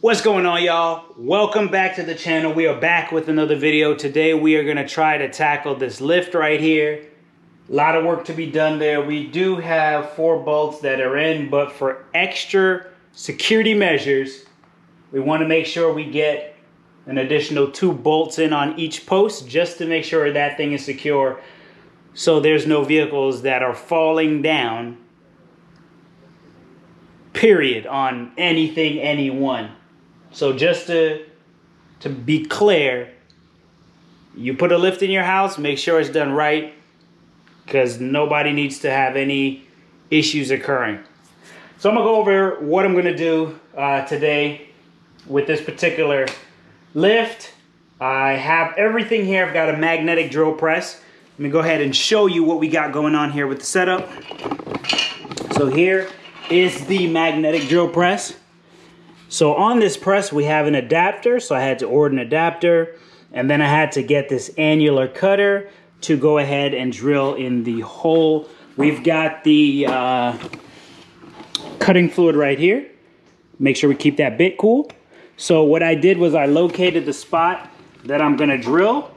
What's going on, y'all? Welcome back to the channel. We are back with another video. Today we are going to try to tackle this lift right here. A lot of work to be done there. We do have 4 bolts that are in, but for extra security measures, we want to make sure we get an additional 2 bolts in on each post just to make sure that thing is secure, so there's no vehicles that are falling down, period, on anything, anyone. So just to be clear, you put a lift in your house, make sure it's done right, because nobody needs to have any issues occurring. So I'm going to go over what I'm going to do today with this particular lift. I have everything here. I've got a magnetic drill press. Let me go ahead and show you what we got going on here with the setup. So here is the magnetic drill press. So on this press we have an adapter, so I had to order an adapter, and then I had to get this annular cutter to go ahead and drill in the hole. We've got the cutting fluid right here. Make sure we keep that bit cool. So what I did was I located the spot that I'm gonna drill,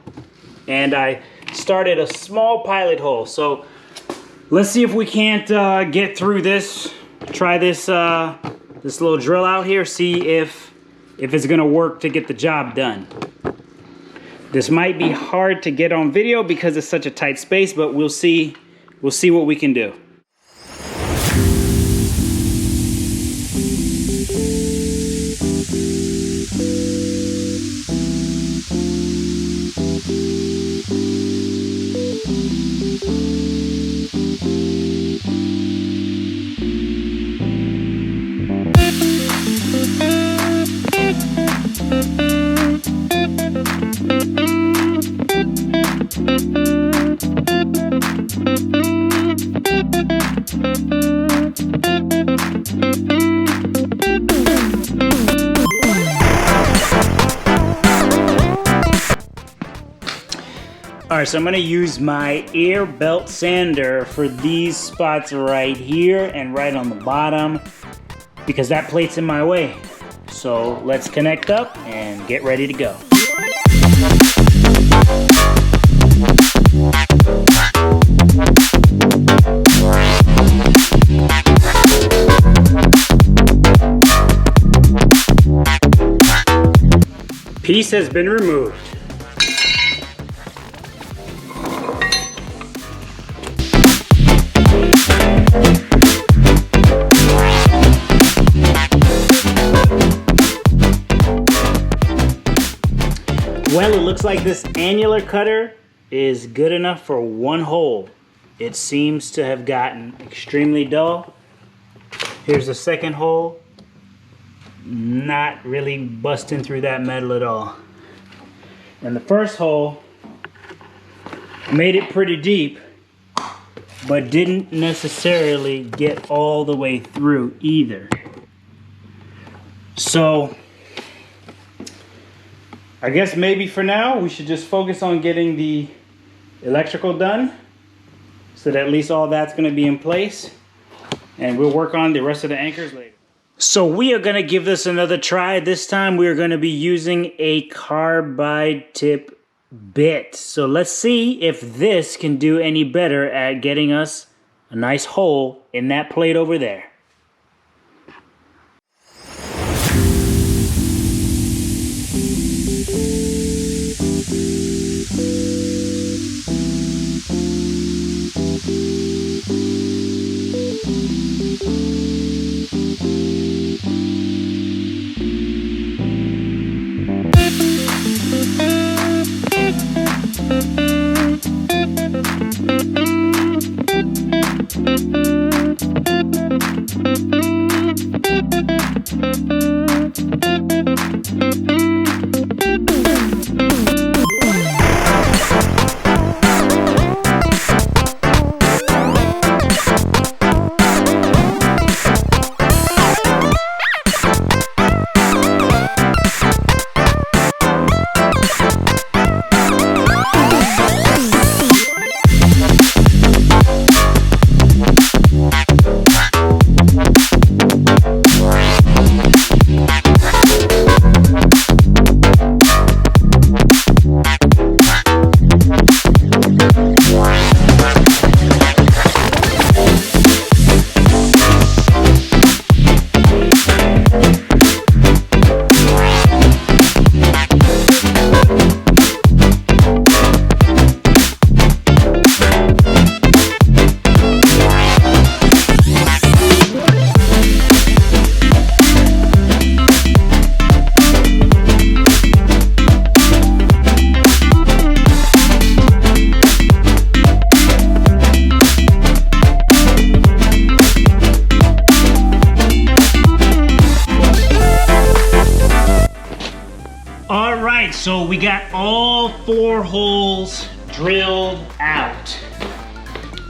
and I started a small pilot hole. So let's see if we can't get through this, try this this little drill out here, see if it's gonna work to get the job done. This might be hard to get on video because it's such a tight space, but we'll see what we can do. Alright, so I'm going to use my air belt sander for these spots right here and right on the bottom, because that plate's in my way. So let's connect up and get ready to go. Piece has been removed. Well, it looks like this annular cutter is good enough for 1 hole. It seems to have gotten extremely dull. Here's the second hole. Not really busting through that metal at all. And the first hole made it pretty deep, but didn't necessarily get all the way through either. So I guess maybe for now we should just focus on getting the electrical done, so that at least all that's going to be in place, and we'll work on the rest of the anchors later. So we are going to give this another try. This time we are going to be using a carbide tip bit. So let's see if this can do any better at getting us a nice hole in that plate over there. right, so we got all 4 holes drilled out.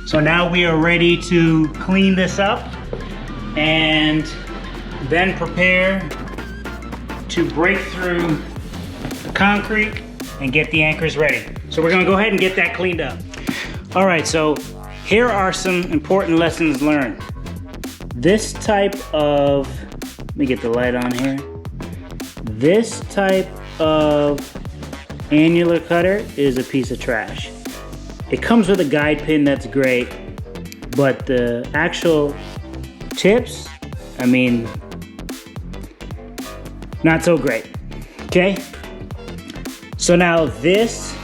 So now we are ready to clean this up and then prepare to break through the concrete and get the anchors ready. So we're gonna go ahead and get that cleaned up. All right, so here are some important lessons learned. This type of, let me get the light on here. This type of annular cutter is a piece of trash. It comes with a guide pin, that's great, but the actual tips, I mean, not so great, okay? So now this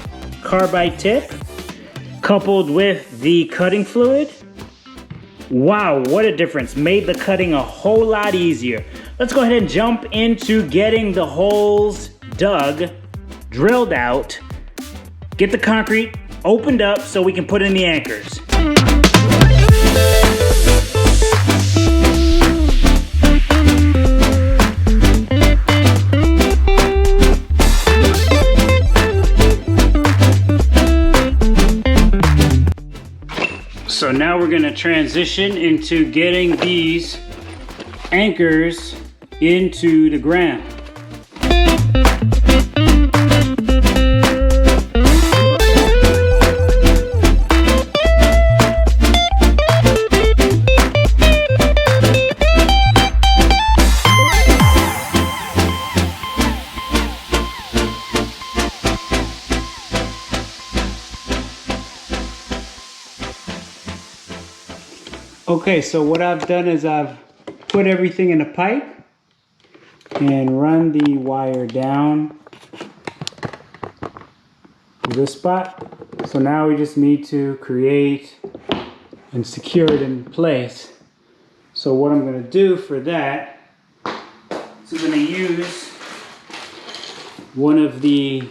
carbide tip, coupled with the cutting fluid, wow, what a difference. Made the cutting a whole lot easier. Let's go ahead and jump into getting the holes dug, drilled out, get the concrete opened up so we can put in the anchors. So now we're gonna transition into getting these anchors into the ground. Okay, so what I've done is I've put everything in a pipe and run the wire down to this spot. So now we just need to create and secure it in place. So what I'm going to do for that is I'm going to use one of the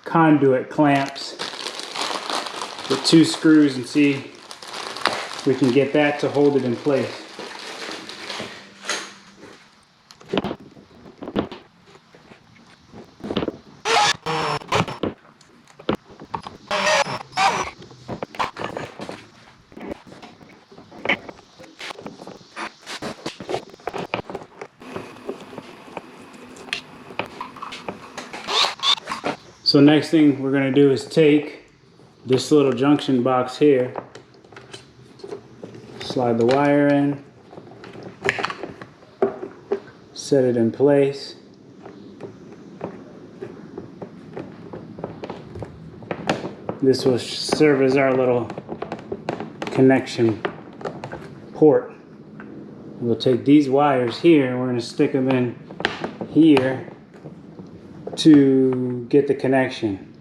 conduit clamps with 2 screws and see we can get that to hold it in place. So next thing we're going to do is take this little junction box here, slide the wire in, set it in place. This will serve as our little connection port. We'll take these wires here and we're going to stick them in here to get the connection.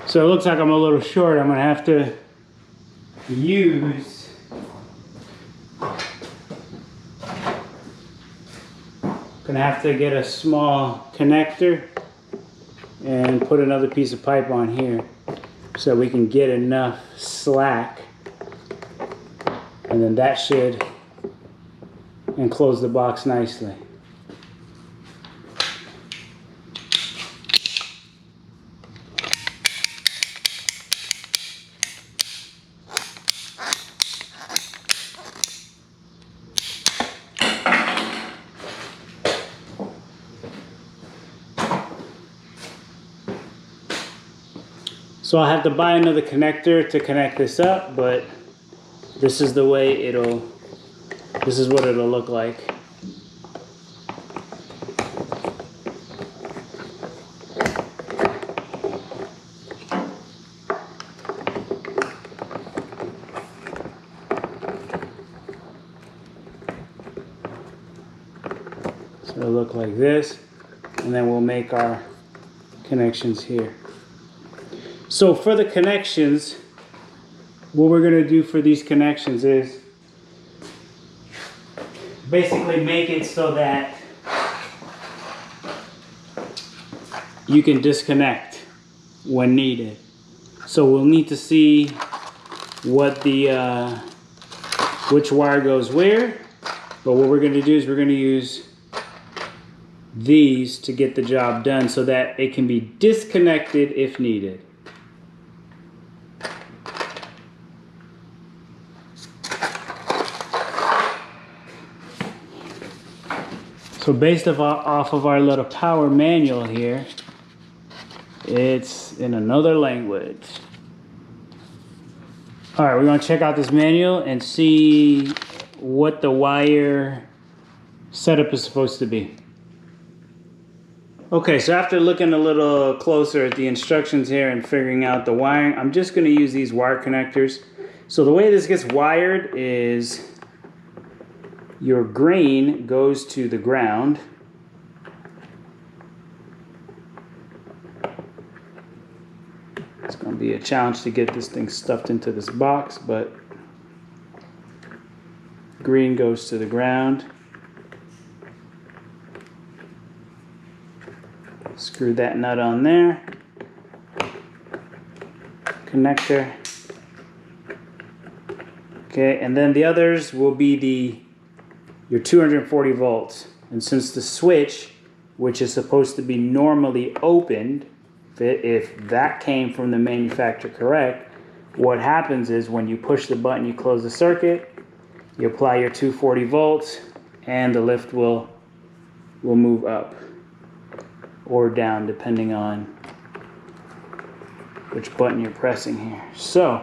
So it looks like I'm a little short. I'm gonna have to use get a small connector and put another piece of pipe on here so we can get enough slack, and then that should enclose the box nicely. So I'll have to buy another connector to connect this up, but this is the way this is what it'll look like. So it'll look like this, and then we'll make our connections here. So for the connections, what we're going to do for these connections is basically make it so that you can disconnect when needed. So we'll need to see what the which wire goes where, but what we're going to do is we're going to use these to get the job done so that it can be disconnected if needed. So based off of our little power manual here, it's in another language. All right, we're gonna check out this manual and see what the wire setup is supposed to be. Okay, so after looking a little closer at the instructions here and figuring out the wiring, I'm just gonna use these wire connectors. So the way this gets wired is your green goes to the ground. It's going to be a challenge to get this thing stuffed into this box, but green goes to the ground. Screw that nut on there. Connector. Okay, and then the others will be your 240 volts. And since the switch, which is supposed to be normally opened, if that came from the manufacturer correct, what happens is when you push the button, you close the circuit, you apply your 240 volts, and the lift will move up or down depending on which button you're pressing here. So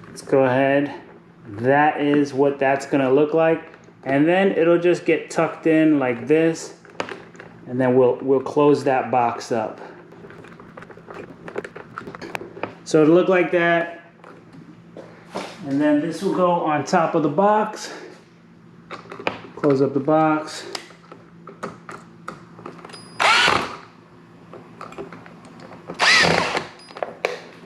let's go ahead. That is what that's gonna look like. And then it'll just get tucked in like this. And then we'll close that box up. So it'll look like that. And then this will go on top of the box. Close up the box.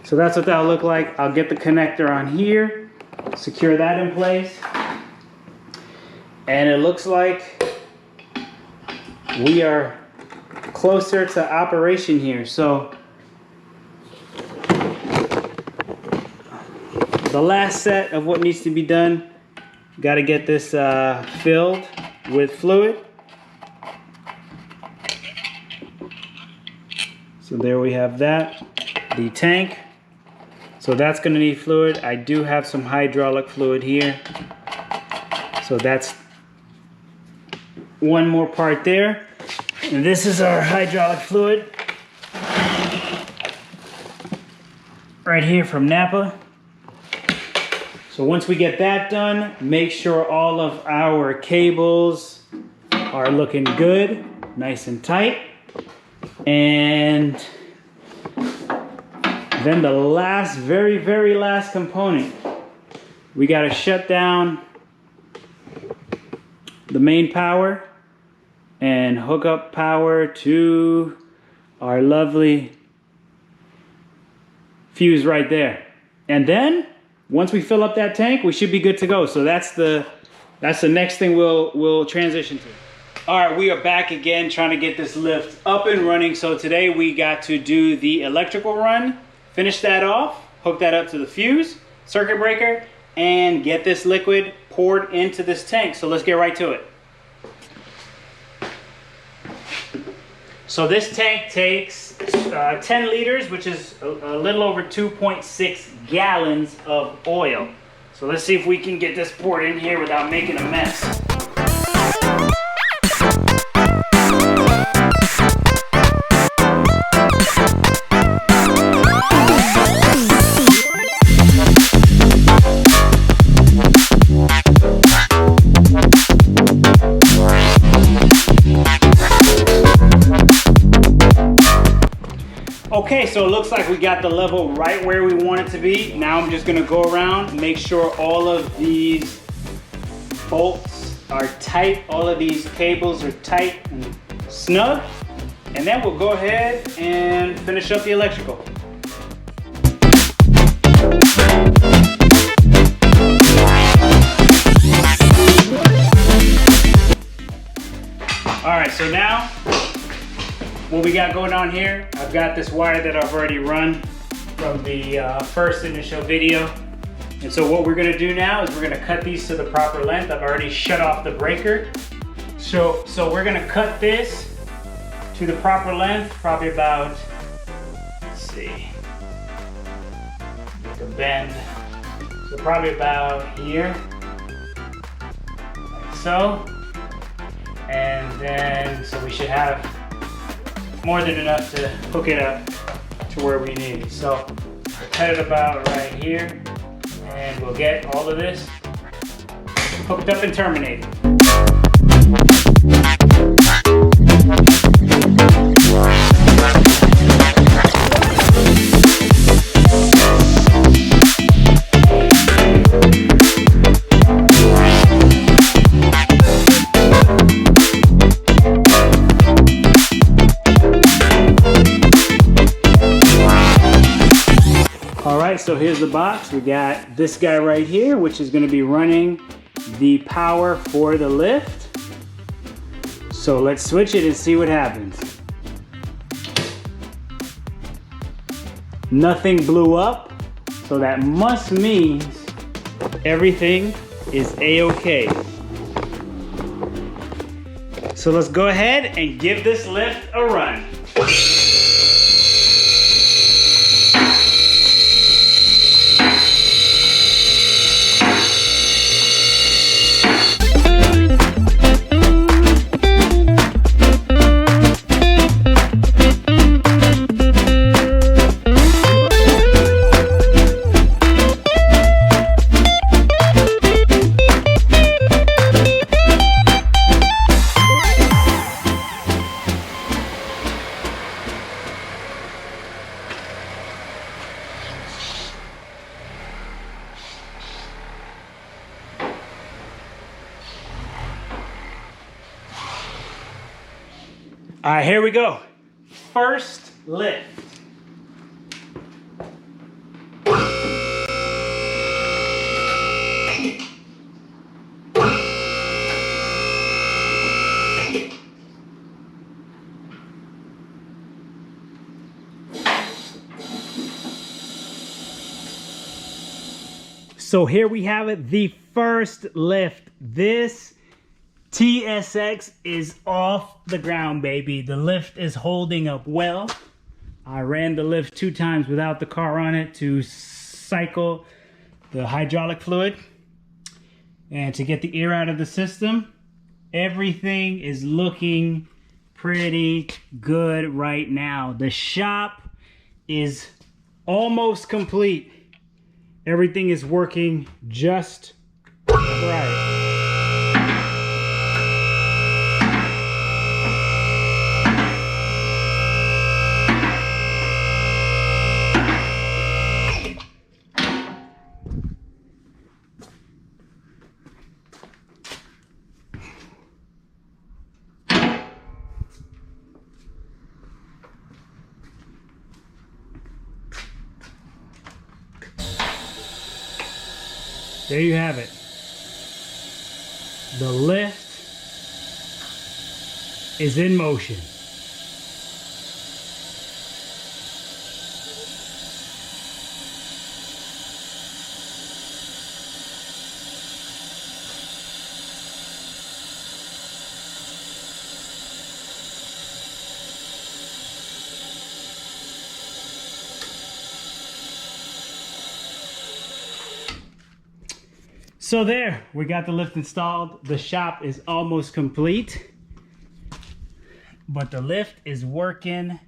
So that's what that'll look like. I'll get the connector on here, secure that in place. And it looks like we are closer to operation here. So the last set of what needs to be done, got to get this filled with fluid. So there we have that, the tank. So that's going to need fluid. I do have some hydraulic fluid here. So that's one more part there. And this is our hydraulic fluid. Right here from Napa. So once we get that done, make sure all of our cables are looking good, nice and tight. And then the last, very last component, we got to shut down the main power and hook up power to our lovely fuse right there. And then once we fill up that tank, we should be good to go. So that's the next thing we'll transition to. All right, we are back again trying to get this lift up and running. So today we got to do the electrical run, finish that off, hook that up to the fuse, circuit breaker, and get this liquid poured into this tank. So let's get right to it. So this tank takes 10 liters, which is a little over 2.6 gallons of oil. So let's see if we can get this poured in here without making a mess. Okay, so it looks like we got the level right where we want it to be. Now I'm just gonna go around, make sure all of these bolts are tight, all of these cables are tight and snug, and then we'll go ahead and finish up the electrical. All right, so now what we got going on here, I've got this wire that I've already run from the first initial video. And so what we're gonna do now is we're gonna cut these to the proper length. I've already shut off the breaker. So we're gonna cut this to the proper length, probably about, let's see, make a bend. So probably about here, like so. And then, so we should have more than enough to hook it up to where we need. So cut it about right here, and we'll get all of this hooked up and terminated. So here's the box. We got this guy right here, which is going to be running the power for the lift. So let's switch it and see what happens. Nothing blew up, so that must mean everything is a-okay. So let's go ahead and give this lift a run. All right, here we go. First lift. So here we have it, the first lift. This TSX is off the ground, baby. The lift is holding up well. I ran the lift 2 times without the car on it to cycle the hydraulic fluid and to get the air out of the system. Everything is looking pretty good right now. The shop is almost complete. Everything is working just right. There you have it. The lift is in motion. So there, we got the lift installed. The shop is almost complete, but the lift is working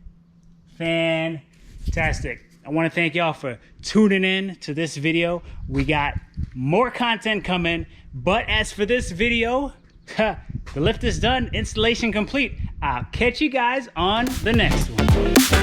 fantastic. I want to thank y'all for tuning in to this video. We got more content coming, but as for this video, the lift is done, installation complete. I'll catch you guys on the next one.